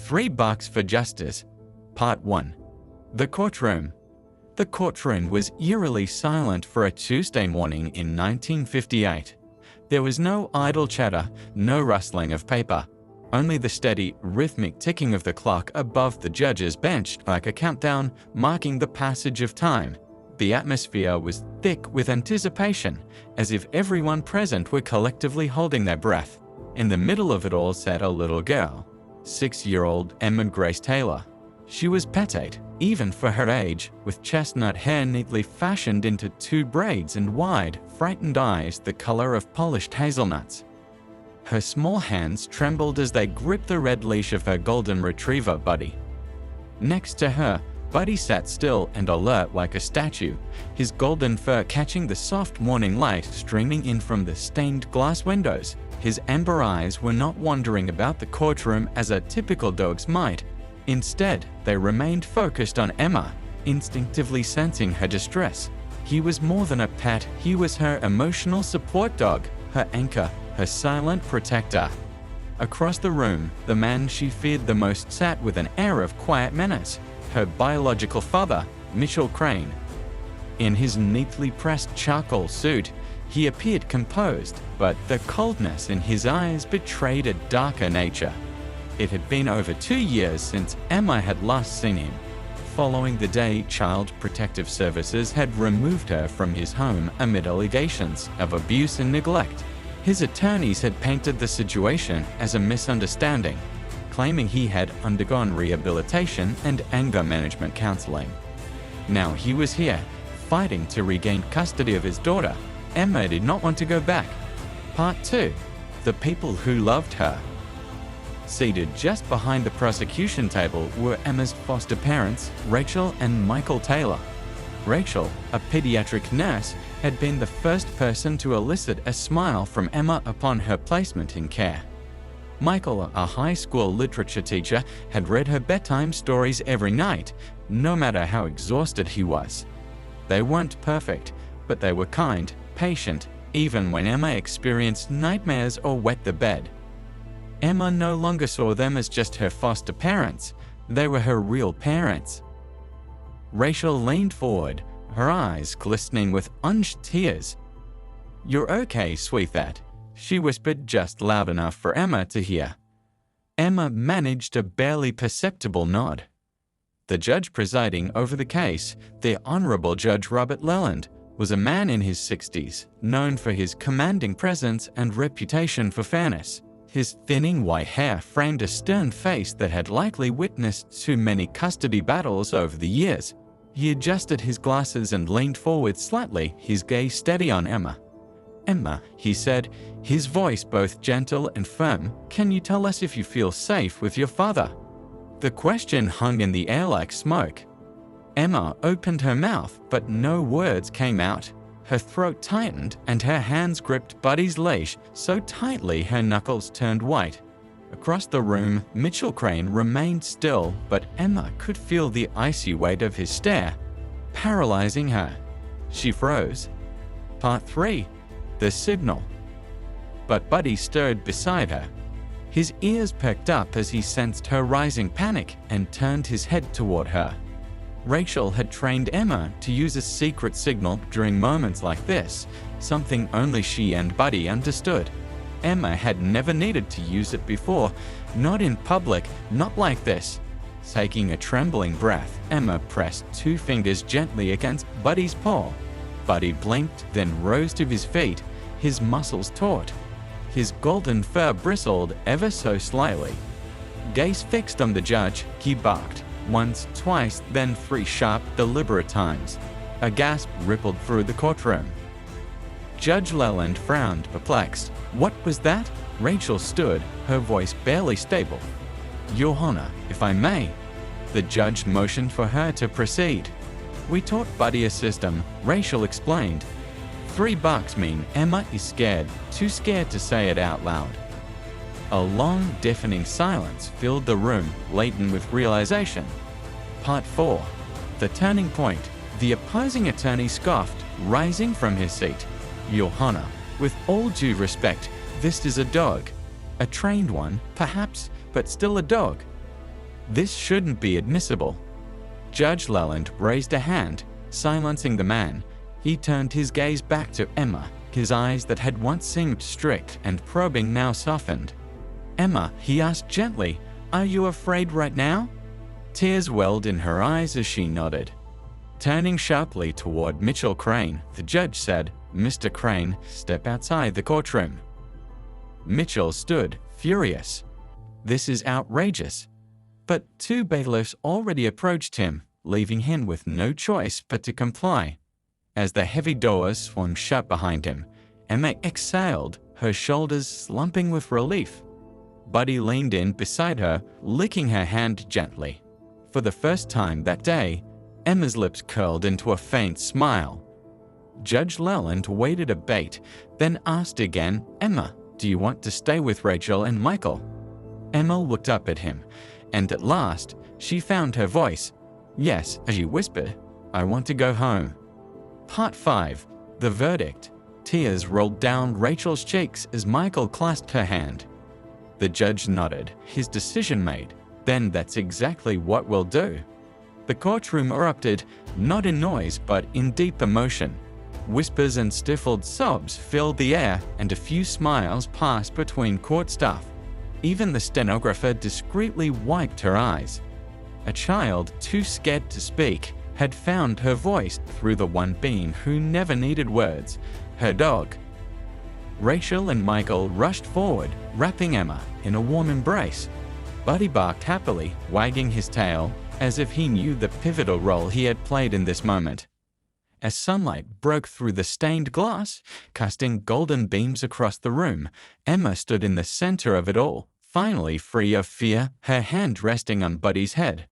$3 for Justice. Part 1. The Courtroom. The courtroom was eerily silent for a Tuesday morning in 1958. There was no idle chatter, no rustling of paper, only the steady, rhythmic ticking of the clock above the judge's bench like a countdown marking the passage of time. The atmosphere was thick with anticipation, as if everyone present were collectively holding their breath. In the middle of it all sat a little girl, 6-year-old Emma Grace Taylor. She was petite, even for her age, with chestnut hair neatly fashioned into 2 braids and wide, frightened eyes the color of polished hazelnuts. Her small hands trembled as they gripped the red leash of her golden retriever, Buddy. Next to her, Buddy sat still and alert like a statue, his golden fur catching the soft morning light streaming in from the stained glass windows. His amber eyes were not wandering about the courtroom as a typical dog's might. Instead, they remained focused on Emma, instinctively sensing her distress. He was more than a pet, he was her emotional support dog, her anchor, her silent protector. Across the room, the man she feared the most sat with an air of quiet menace, her biological father, Mitchell Crane. In his neatly pressed charcoal suit, he appeared composed, but the coldness in his eyes betrayed a darker nature. It had been over 2 years since Emma had last seen him, following the day Child Protective Services had removed her from his home amid allegations of abuse and neglect. His attorneys had painted the situation as a misunderstanding, claiming he had undergone rehabilitation and anger management counseling. Now he was here, fighting to regain custody of his daughter. Emma did not want to go back. Part 2. The people who loved her. Seated just behind the prosecution table were Emma's foster parents, Rachel and Michael Taylor. Rachel, a pediatric nurse, had been the first person to elicit a smile from Emma upon her placement in care. Michael, a high school literature teacher, had read her bedtime stories every night, no matter how exhausted he was. They weren't perfect, but they were kind, patient, even when Emma experienced nightmares or wet the bed. Emma no longer saw them as just her foster parents, they were her real parents. Rachel leaned forward, her eyes glistening with unused tears. "You're okay, sweetheart," she whispered just loud enough for Emma to hear. Emma managed a barely perceptible nod. The judge presiding over the case, the Honorable Judge Robert Leland, was a man in his 60s, known for his commanding presence and reputation for fairness. His thinning white hair framed a stern face that had likely witnessed too many custody battles over the years. He adjusted his glasses and leaned forward slightly, his gaze steady on Emma. "Emma," he said, his voice both gentle and firm, "can you tell us if you feel safe with your father?" The question hung in the air like smoke. Emma opened her mouth, but no words came out. Her throat tightened and her hands gripped Buddy's leash so tightly her knuckles turned white. Across the room, Mitchell Crane remained still, but Emma could feel the icy weight of his stare, paralyzing her. She froze. Part 3. The Signal. But Buddy stirred beside her. His ears perked up as he sensed her rising panic and turned his head toward her. Rachel had trained Emma to use a secret signal during moments like this, something only she and Buddy understood. Emma had never needed to use it before, not in public, not like this. Taking a trembling breath, Emma pressed 2 fingers gently against Buddy's paw. Buddy blinked, then rose to his feet, his muscles taut. His golden fur bristled ever so slightly. Gaze fixed on the judge, he barked. Once, twice, then 3 sharp, deliberate times. A gasp rippled through the courtroom. Judge Leland frowned, perplexed. "What was that?" Rachel stood, her voice barely stable. "Your Honor, if I may." The judge motioned for her to proceed. "We taught Buddy a system," Rachel explained. $3 mean Emma is scared, too scared to say it out loud. A long, deafening silence filled the room, laden with realization. Part 4. The Turning Point. The opposing attorney scoffed, rising from his seat. "Your Honor, with all due respect, this is a dog. A trained one, perhaps, but still a dog." This shouldn't be admissible. Judge Leland raised a hand, silencing the man. He turned his gaze back to Emma. His eyes that had once seemed strict and probing now softened. "Emma," he asked gently, "are you afraid right now?" Tears welled in her eyes as she nodded. Turning sharply toward Mitchell Crane, the judge said, "Mr. Crane, step outside the courtroom." Mitchell stood, furious. "This is outrageous." But two bailiffs already approached him, leaving him with no choice but to comply. As the heavy doors swung shut behind him, Emma exhaled, her shoulders slumping with relief. Buddy leaned in beside her, licking her hand gently. For the first time that day, Emma's lips curled into a faint smile. Judge Leland waited a bit, then asked again, "Emma, do you want to stay with Rachel and Michael?" Emma looked up at him, and at last, she found her voice. "Yes," she whispered, "I want to go home." Part 5. The verdict. Tears rolled down Rachel's cheeks as Michael clasped her hand. The judge nodded, his decision made. "Then that's exactly what we'll do." The courtroom erupted, not in noise but in deep emotion. Whispers and stifled sobs filled the air, and a few smiles passed between court staff. Even the stenographer discreetly wiped her eyes. A child, too scared to speak, had found her voice through the one being who never needed words, her dog. Rachel and Michael rushed forward, wrapping Emma in a warm embrace. Buddy barked happily, wagging his tail, as if he knew the pivotal role he had played in this moment. As sunlight broke through the stained glass, casting golden beams across the room, Emma stood in the center of it all, finally free of fear, her hand resting on Buddy's head.